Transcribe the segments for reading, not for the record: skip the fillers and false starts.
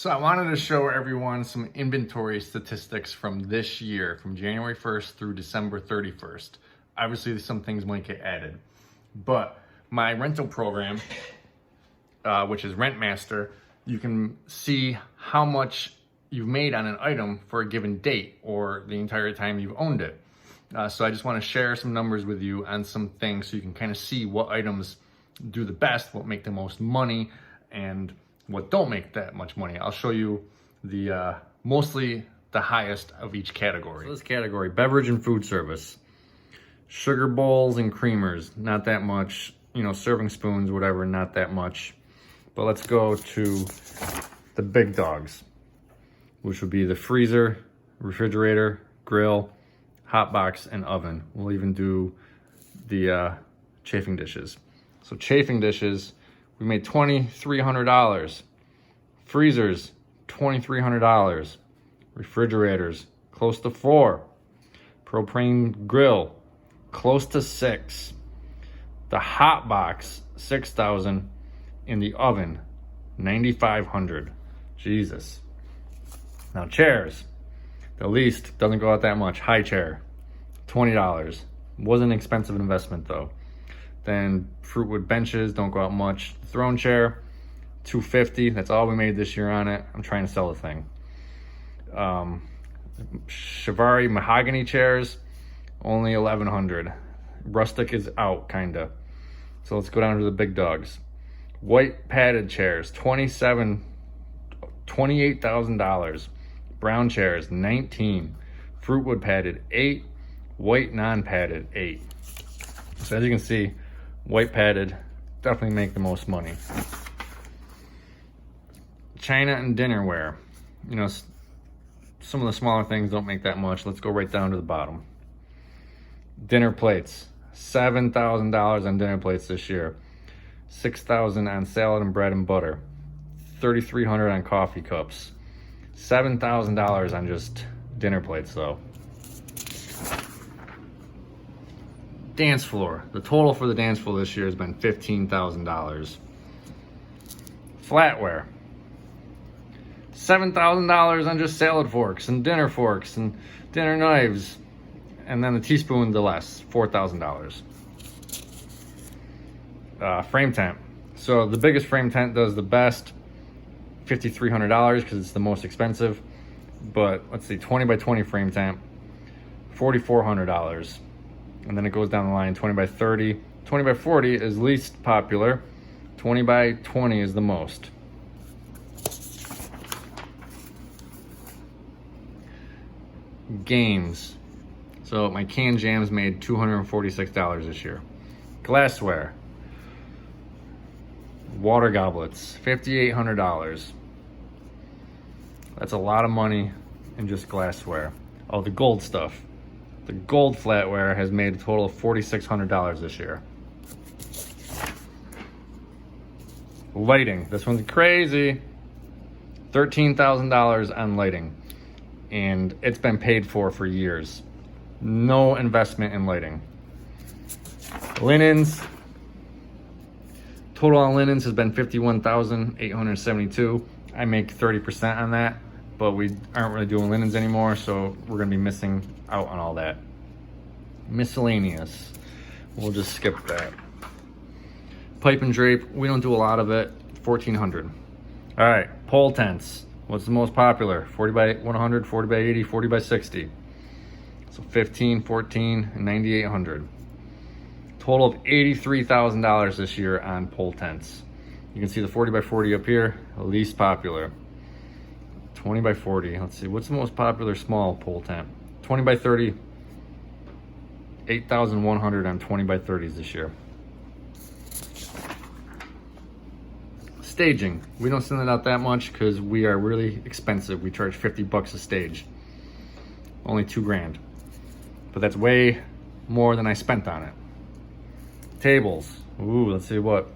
So I wanted to show everyone some inventory statistics from this year, from January 1st through December 31st. Obviously, some things might get added, but my rental program, which is Rentmaster, you can see how much you've made on an item for a given date or the entire time you've owned it. So I just want to share some numbers with you on some things so you can kind of see what items do the best, what make the most money, and what don't make that much money. I'll show you the mostly the highest of each category. So this category, beverage and food service. Sugar bowls and creamers, not that much. You know, serving spoons, whatever, not that much. But let's go to the big dogs, which would be the freezer, refrigerator, grill, hot box, and oven. We'll even do the chafing dishes. So chafing dishes, we made $2,300. Freezers, $2,300. Refrigerators, close to $4,000. Propane grill, close to $6,000. The hot box, $6,000. In the oven, $9,500. Jesus. Now chairs, the least doesn't go out that much. High chair, $20. Wasn't an expensive investment though. Then fruitwood benches don't go out much. Throne chair, $250. That's all we made this year on it. I'm trying to sell the thing. Chiavari mahogany chairs, only $1,100. Rustic is out, kinda. So let's go down to the big dogs. White padded chairs, $28,000. Brown chairs, $19,000. Fruitwood padded, $8,000. White non-padded, $8,000. So as you can see, white padded definitely make the most money. China and dinnerware. You know, some of the smaller things don't make that much. Let's go right down to the bottom. Dinner plates, $7,000 on dinner plates this year. $6,000 on salad and bread and butter. $3,300 on coffee cups. $7,000 on just dinner plates though. Dance floor. The total for the dance floor this year has been $15,000. Flatware. $7,000 on just salad forks and dinner knives. And then the teaspoon, the less, $4,000. Frame tent. So the biggest frame tent does the best, $5,300 because it's the most expensive. But let's see, 20 by 20 frame tent, $4,400. And then it goes down the line, 20 by 30. 20 by 40 is least popular. 20 by 20 is the most. Games. So my canned jams made $246 this year. Glassware. Water goblets, $5,800. That's a lot of money in just glassware. Oh, the gold stuff. The gold flatware has made a total of $4,600 this year. Lighting. This one's crazy. $13,000 on lighting. And it's been paid for years. No investment in lighting. Linens. Total on linens has been $51,872. I make 30% on that, but we aren't really doing linens anymore, so we're gonna be missing out on all that. Miscellaneous. We'll just skip that. Pipe and drape, we don't do a lot of it, $1,400. All right, pole tents. What's the most popular? 40 by 100, 40 by 80, 40 by 60. So 15, 14, and 9,800. Total of $83,000 this year on pole tents. You can see the 40 by 40 up here, least popular. 20 by 40, let's see, what's the most popular small pole tent? 20 by 30, 8,100 on 20 by 30s this year. Staging, we don't send it out that much because we are really expensive. We charge $50 a stage, only $2,000. But that's way more than I spent on it. Tables, ooh, let's see what.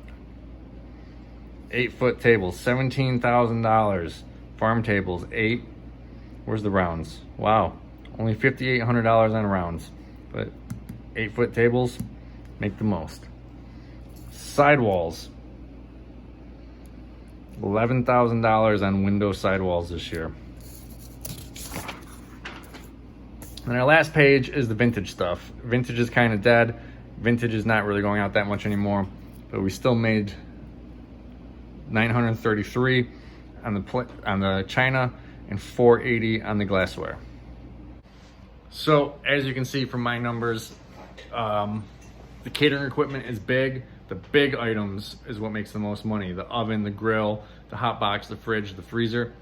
8-foot tables, $17,000. Farm tables, 8. Where's the rounds? Wow, only $5,800 on rounds. But 8-foot tables make the most. Sidewalls, $11,000 on window sidewalls this year. And our last page is the vintage stuff. Vintage is kind of dead. Vintage is not really going out that much anymore, but we still made $933 on the china and $480 on the glassware. So as you can see from my numbers, the catering equipment is big. The big items is what makes the most money. The oven, the grill, the hot box, the fridge, the freezer.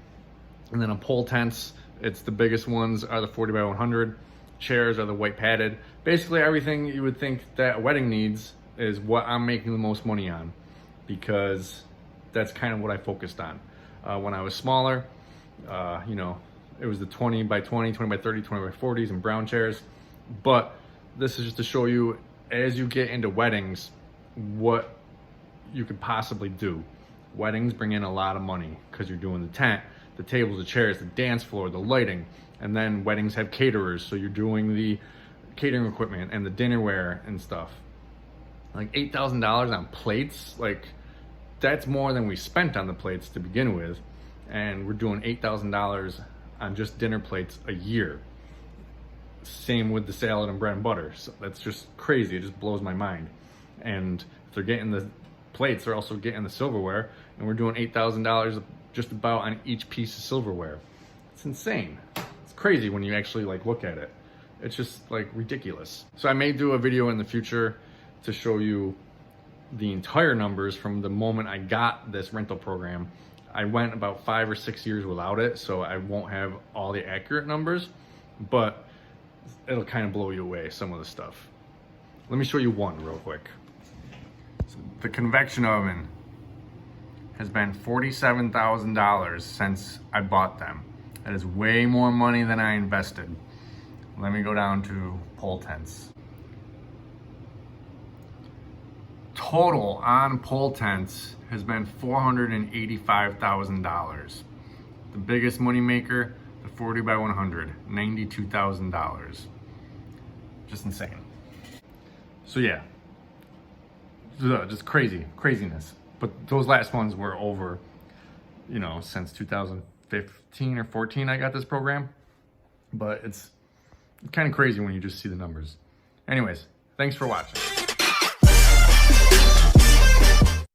And then on pole tents, it's the biggest ones are the 40 by 100. Chairs are the white padded. Basically everything you would think that a wedding needs is what I'm making the most money on, because that's kind of what I focused on. When I was smaller, you know, it was the 20 by 20, 20 by 30, 20 by 40s and brown chairs. But this is just to show you, as you get into weddings, what you could possibly do. Weddings bring in a lot of money because you're doing the tent, the tables, the chairs, the dance floor, the lighting, and then weddings have caterers, so you're doing the catering equipment and the dinnerware and stuff. Like $8,000 on plates, like that's more than we spent on the plates to begin with, and we're doing $8,000 on just dinner plates a year. Same with the salad and bread and butter. So that's just crazy. It just blows my mind. And if they're getting the plates, they're also getting the silverware, and we're doing $8,000 just about on each piece of silverware. It's insane. It's crazy when you actually like look at it. It's just like ridiculous. So I may do a video in the future to show you the entire numbers from the moment I got this rental program. I went about 5 or 6 years without it, so I won't have all the accurate numbers, but it'll kind of blow you away, some of the stuff. Let me show you one real quick. So the convection oven has been $47,000 since I bought them. That is way more money than I invested. Let me go down to pole tents. Total on pole tents has been $485,000. The biggest money maker, the 40 by 100, $92,000. Just insane. So yeah, just craziness. But those last ones were over, you know, since 2015 or 14 I got this program. But it's kind of crazy when you just see the numbers. Anyways, thanks for watching.